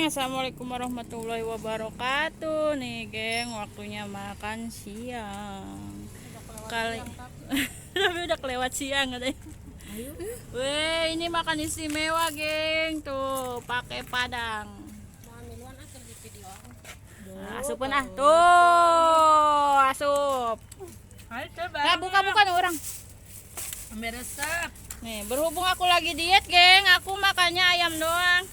Assalamualaikum warahmatullahi wabarakatuh. Nih, geng, waktunya makan siang. Kali tapi udah kelewat siang katanya. Weh, ini makan istimewa, geng. Tuh, pakai padang. Asupin ah. Tuh, asup. Nah, buka-buka nih orang. Meresap. Nih, berhubung aku lagi diet, geng, aku makannya ayam doang.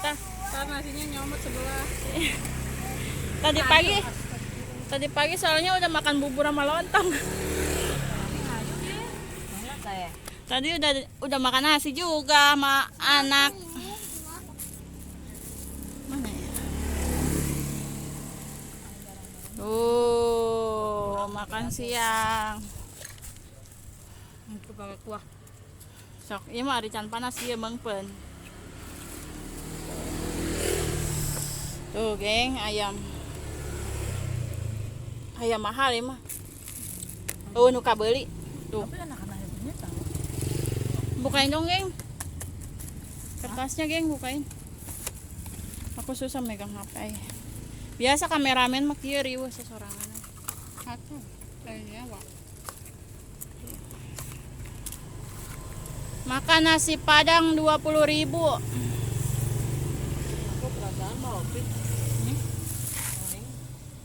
Ntar nasinya nyomot sebelah. Tadi pagi soalnya udah makan bubur sama lontong. Tadi udah makan nasi juga sama anak. Mana ya? Tuh, makan siang. Itu pakai kuah. Sok, iya mah ari can panas ieu mengpen. Tuh, geng, ayam. Ayam mahal ya mah. Oh, nu kabeli. Tuh. Tapi anak-anak punya tahu. Bukain dong, geng. Kertasnya, geng, bukain. Aku susah megang HP. Biasa kameramen mah kieu riweuh sesorangan. Atuh, kayaknya wah. Makan nasi padang 20.000. Aku perasaan mau opit.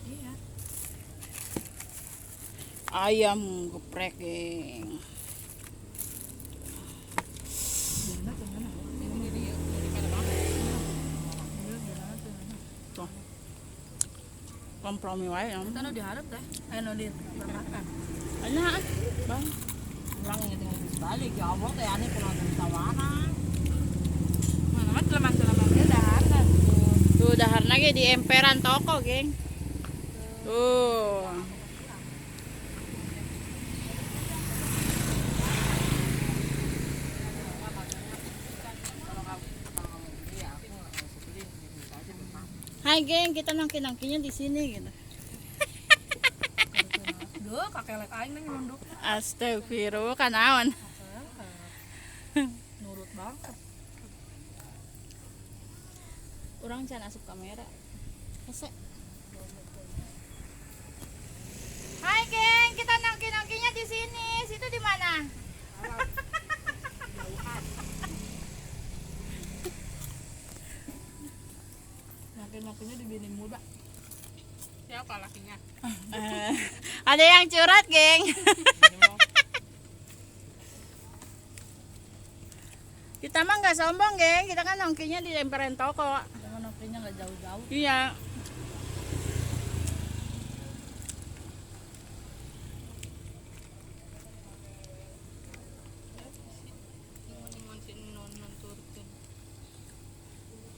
Iya. Ayam geprek, geng. Tuh. Kompromi wae ya. Kita nu diharap teh. Anu di makan. Enak, Bang. Orang yang tinggal di balik ya Allah teh ane penonton tawaran. Mana mah celeman-celeman dia daharan. Tuh daharna ge di emperan toko, geng. Tuh. Hai, geng, kita nangki-nangkinya di sini gitu. Duh, kakek lek aing nang nunduk. Astagfirullah, kanaon. Nurut banget. Urang can asup kamera. Hese. Hai, geng, kita nangki-nangkinya di sini. Situ di mana? Laki-lakinya di bini muda. Siapa lakinya? Ada yang curhat, geng. Kita mah nggak sombong, geng. Kita kan nongkinya di emperan toko. Jangan nongkrongnya nggak jauh-jauh. Iya.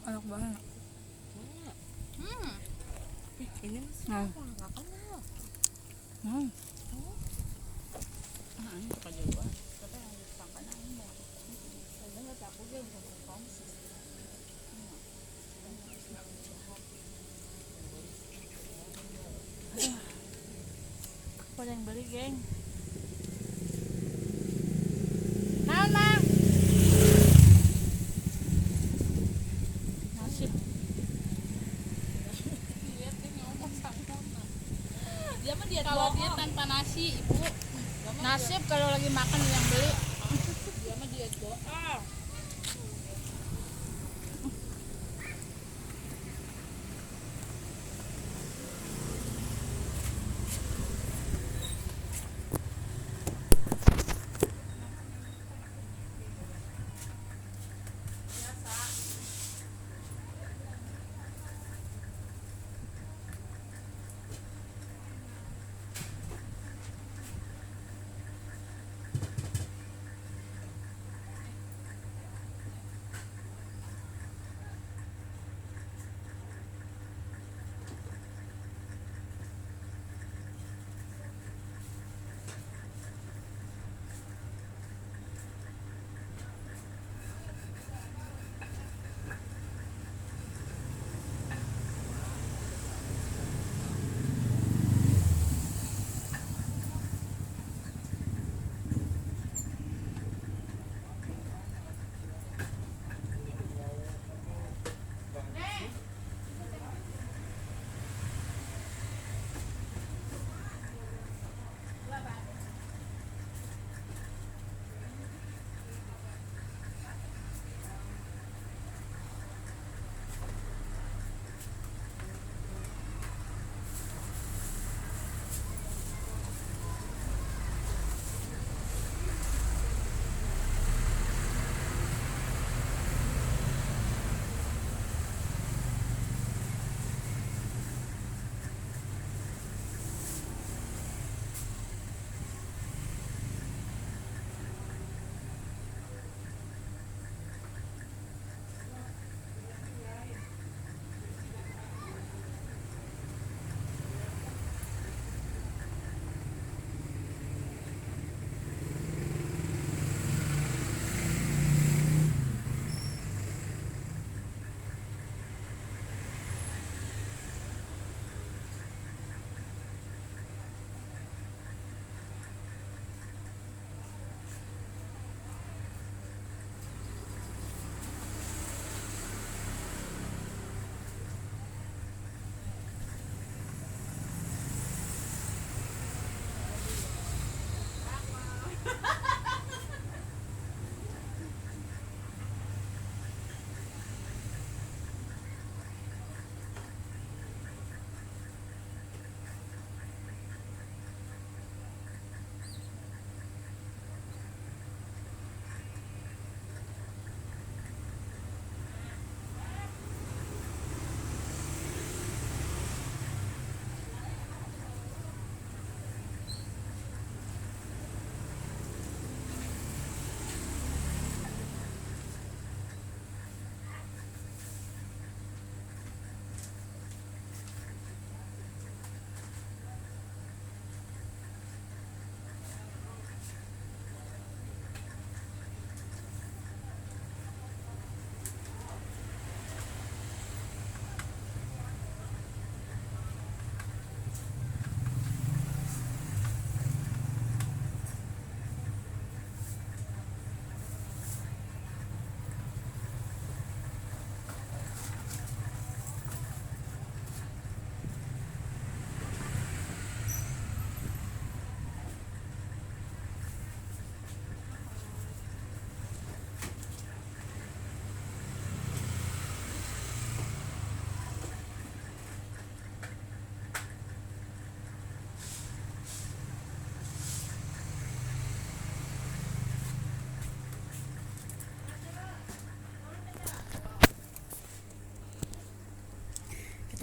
Enak banget. Ini Nah. nggak kenal. Ah, ini suka juga. Tapi yang disangkan ini mau. Saya nggak takut dia bukan kongsi. Apa ada yang beli, geng? Naon, Mang? Nasi. Dia mah diet Kalau bohong. dia tanpa nasi, Ibu. Nasib kalau lagi makan yang beli. Dia mah diet bohong.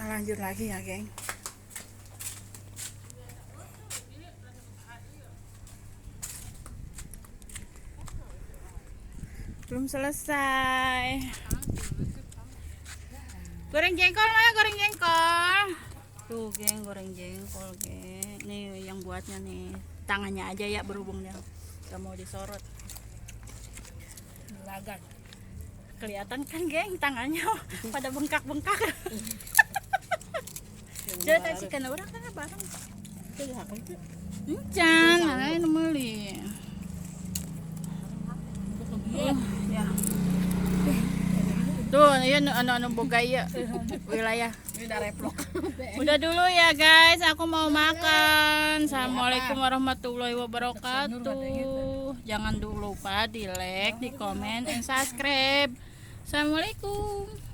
lanjut lagi ya, geng. Belum selesai. Goreng jengkol, Maya, goreng jengkol. Tuh, geng, goreng jengkol, geng. Nih yang buatnya nih. Tangannya aja ya berhubung dia gak mau disorot. Lagan. Kelihatan kan, geng, tangannya pada bengkak-bengkak. Jadi tak sih karena orang kan bareng. Encan, ay numeli. Ya. Tuh, yun ano bogaya wilayah. Udah replok. Udah dulu ya guys, aku mau makan. Assalamualaikum warahmatullahi wabarakatuh. Jangan lupa di like, di komen, dan subscribe. Assalamualaikum.